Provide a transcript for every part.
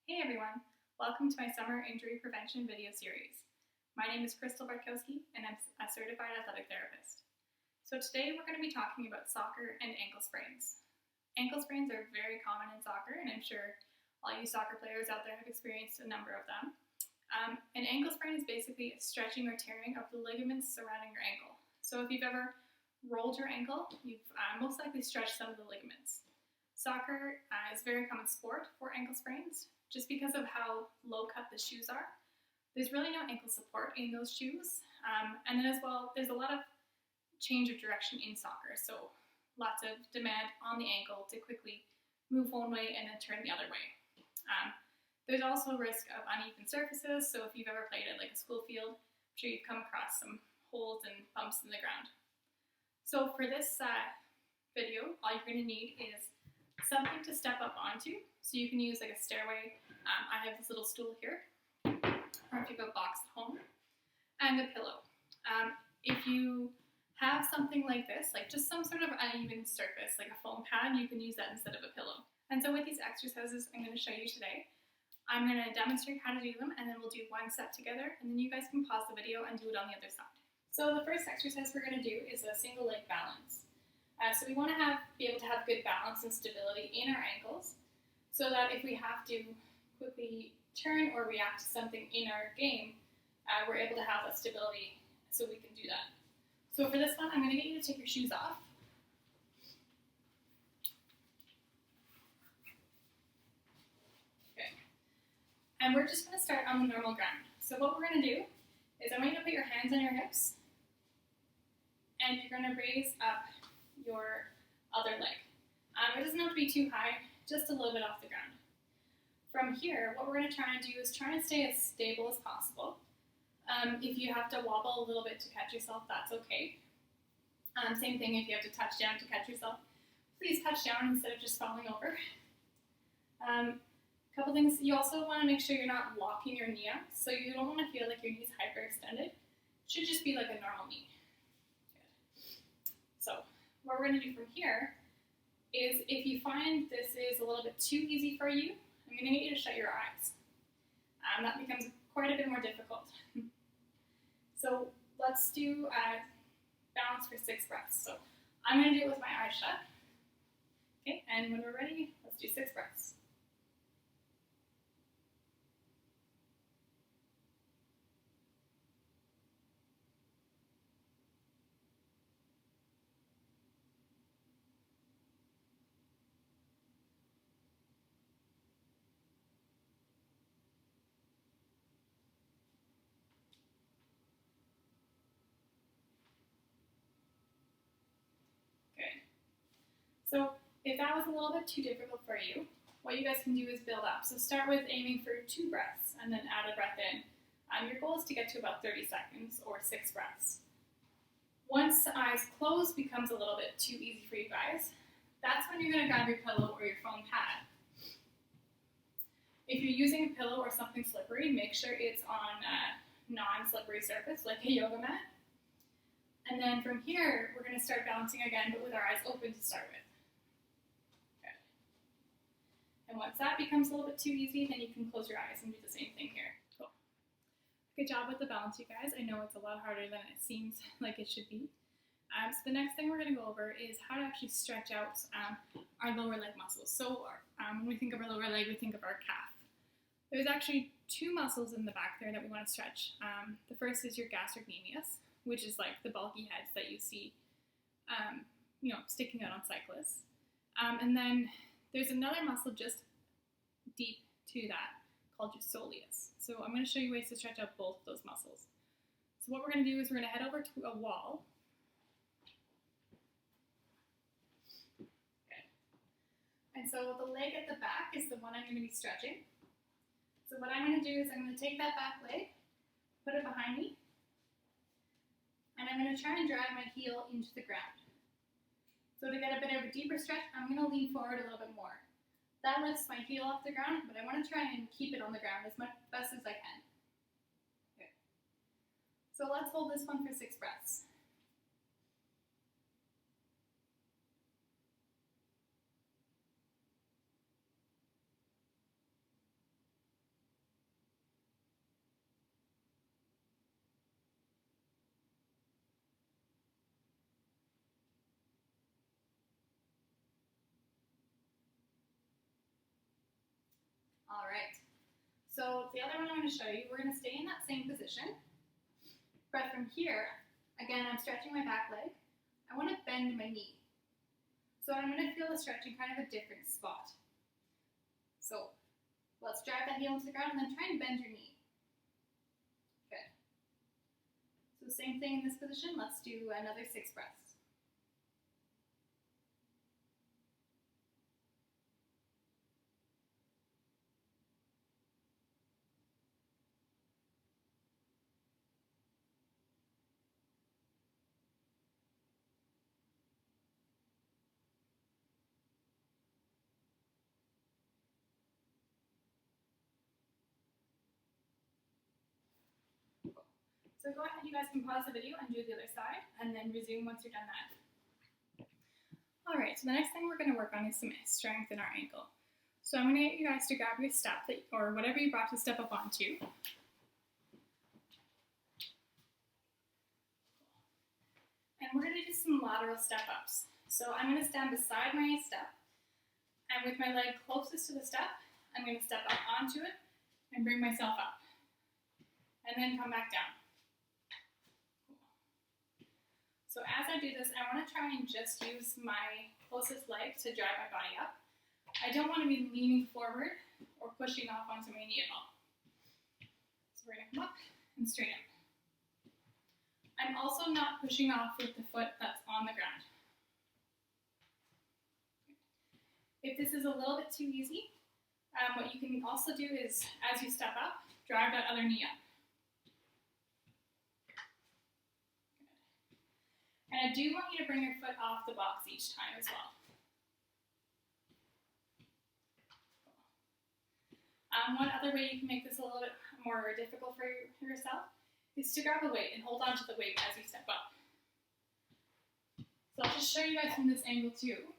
Hey everyone, welcome to my summer injury prevention video series. My name is Crystal Bartkowski and I'm a certified athletic therapist. So today we're going to be talking about soccer and ankle sprains. Ankle sprains are very common in soccer, and I'm sure all you soccer players out there have experienced a number of them. An ankle sprain is basically a stretching or tearing of the ligaments surrounding your ankle. So if you've ever rolled your ankle, you've most likely stretched some of the ligaments. Soccer is a very common sport for ankle sprains, just because of how low cut the shoes are. There's really no ankle support in those shoes. And then as well, there's a lot of change of direction in soccer. So lots of demand on the ankle to quickly move one way and then turn the other way. There's also a risk of uneven surfaces. So if you've ever played at like a school field, I'm sure you've come across some holes and bumps in the ground. So for this video, all you're gonna need is something to step up onto. So you can use like a stairway. I have this little stool here, or if you have a box at home, and a pillow. If you have something like this, like just some sort of uneven surface, like a foam pad, you can use that instead of a pillow. And so with these exercises I'm going to show you today, I'm going to demonstrate how to do them, and then we'll do one set together, and then you guys can pause the video and do it on the other side. So the first exercise we're going to do is a single leg balance. So we want to be able to have good balance and stability in our ankles, so that if we have to quickly turn or react to something in our game, we're able to have that stability so we can do that. So for this one, I'm going to get you to take your shoes off. Okay. And we're just going to start on the normal ground. So what we're going to do is I want you to put your hands on your hips, and you're going to raise up your other leg. It doesn't have to be too high, just a little bit off the ground. From here, what we're going to try and do is try and stay as stable as possible. If you have to wobble a little bit to catch yourself, that's okay. Same thing if you have to touch down to catch yourself. Please touch down instead of just falling over. Couple things, you also want to make sure you're not locking your knee up, so you don't want to feel like your knee's hyperextended. It should just be like a normal knee. Good. So what we're going to do from here is, if you find this is a little bit too easy for you, I'm going to get you to shut your eyes. That becomes quite a bit more difficult. So let's do balance for 6 breaths. So I'm going to do it with my eyes shut. Okay, and when we're ready, let's do 6 breaths. So if that was a little bit too difficult for you, what you guys can do is build up. So start with aiming for 2 breaths and then add a breath in. Your goal is to get to about 30 seconds or 6 breaths. Once eyes closed becomes a little bit too easy for you guys, that's when you're going to grab your pillow or your foam pad. If you're using a pillow or something slippery, make sure it's on a non-slippery surface like a yoga mat. And then from here, we're going to start balancing again, but with our eyes open to start with. And once that becomes a little bit too easy, then you can close your eyes and do the same thing here. Cool. Good job with the balance, you guys. I know it's a lot harder than it seems like it should be. So the next thing we're going to go over is how to actually stretch out our lower leg muscles. So when we think of our lower leg, we think of our calf. There's actually 2 muscles in the back there that we want to stretch. The first is your gastrocnemius, which is like the bulky heads that you see sticking out on cyclists. And then there's another muscle just deep to that called your soleus. So I'm going to show you ways to stretch out both of those muscles. So what we're going to do is we're going to head over to a wall. Okay. And so the leg at the back is the one I'm going to be stretching. So what I'm going to do is I'm going to take that back leg, put it behind me, and I'm going to try and drive my heel into the ground. So to get a bit of a deeper stretch, I'm going to lean forward a little bit more. That lifts my heel off the ground, but I want to try and keep it on the ground as best as I can. Okay. So let's hold this one for 6 breaths. So the other one I'm going to show you, we're going to stay in that same position. But from here, again, I'm stretching my back leg. I want to bend my knee. So I'm going to feel the stretch in kind of a different spot. So let's drive that heel into the ground and then try and bend your knee. Good. So same thing in this position. Let's do another 6 breaths. So go ahead, you guys can pause the video and do the other side, and then resume once you're done that. Alright, so the next thing we're going to work on is some strength in our ankle. So I'm going to get you guys to grab your step, or whatever you brought to step up onto. And we're going to do some lateral step ups. So I'm going to stand beside my step, and with my leg closest to the step, I'm going to step up onto it and bring myself up. And then come back down. So as I do this, I want to try and just use my closest leg to drive my body up. I don't want to be leaning forward or pushing off onto my knee at all. So we're going to come up and straighten. I'm also not pushing off with the foot that's on the ground. If this is a little bit too easy, what you can also do is, as you step up, drive that other knee up. And I do want you to bring your foot off the box each time as well. One other way you can make this a little bit more difficult for yourself is to grab a weight and hold on to the weight as you step up. So I'll just show you guys from this angle too.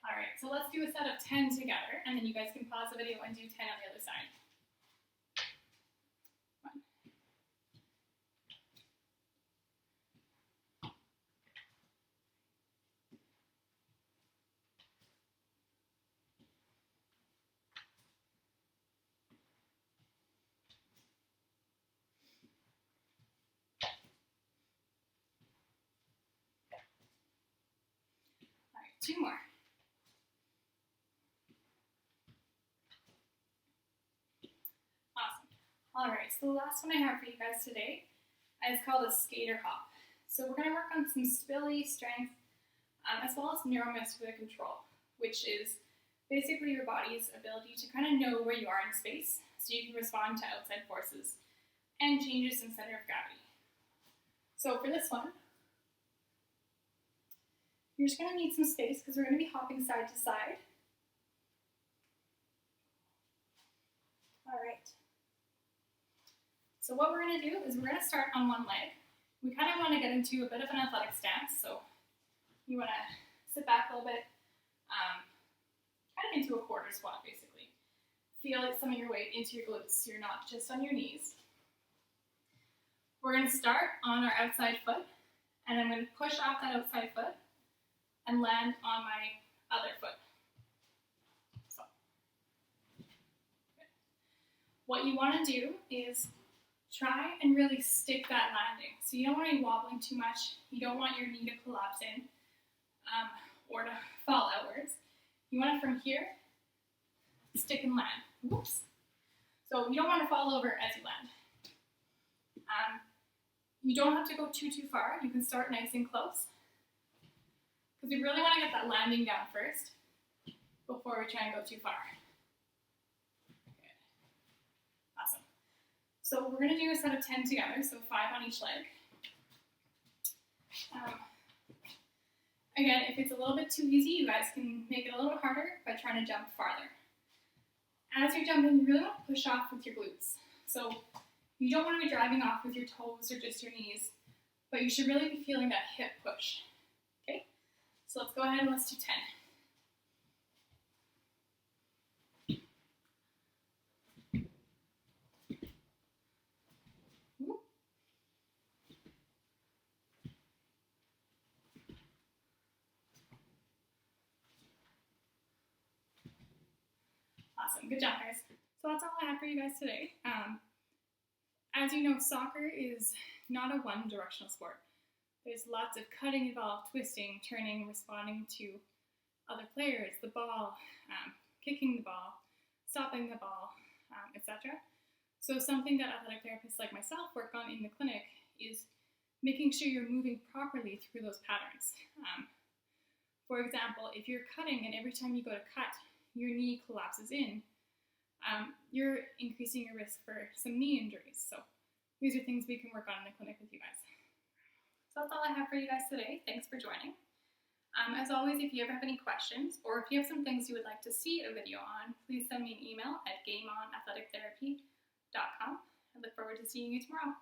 Alright, so let's do a set of 10 together, and then you guys can pause the video and do 10 on the other side. 1. Alright, 2 more. Alright, so the last one I have for you guys today is called a skater hop. So we're going to work on some stability, strength, as well as neuromuscular control, which is basically your body's ability to kind of know where you are in space so you can respond to outside forces and changes in center of gravity. So for this one, you're just going to need some space because we're going to be hopping side to side. Alright. So what we're going to do is we're going to start on one leg. We kind of want to get into a bit of an athletic stance, so you want to sit back a little bit, kind of into a quarter squat basically. Feel some of your weight into your glutes so you're not just on your knees. We're going to start on our outside foot, and I'm going to push off that outside foot and land on my other foot. So, good. What you want to do is try and really stick that landing. So you don't want to be wobbling too much. You don't want your knee to collapse in or to fall outwards. You want it from here, stick and land. Whoops. So you don't want to fall over as you land. You don't have to go too far. You can start nice and close. Because we really want to get that landing down first before we try and go too far. So we're going to do a set of 10 together, so 5 on each leg. Again, if it's a little bit too easy, you guys can make it a little harder by trying to jump farther. As you're jumping, you really want to push off with your glutes. So you don't want to be driving off with your toes or just your knees, but you should really be feeling that hip push. Okay? So let's go ahead and let's do 10. Awesome, good job guys. So that's all I have for you guys today. As you know, soccer is not a one-directional sport. There's lots of cutting involved, twisting, turning, responding to other players, the ball, kicking the ball, stopping the ball, etc. So something that athletic therapists like myself work on in the clinic is making sure you're moving properly through those patterns. For example, if you're cutting and every time you go to cut, your knee collapses in, you're increasing your risk for some knee injuries. So these are things we can work on in the clinic with you guys. So that's all I have for you guys today. Thanks for joining. As always, if you ever have any questions or if you have some things you would like to see a video on, please send me an email at gameonathletictherapy.com. I look forward to seeing you tomorrow.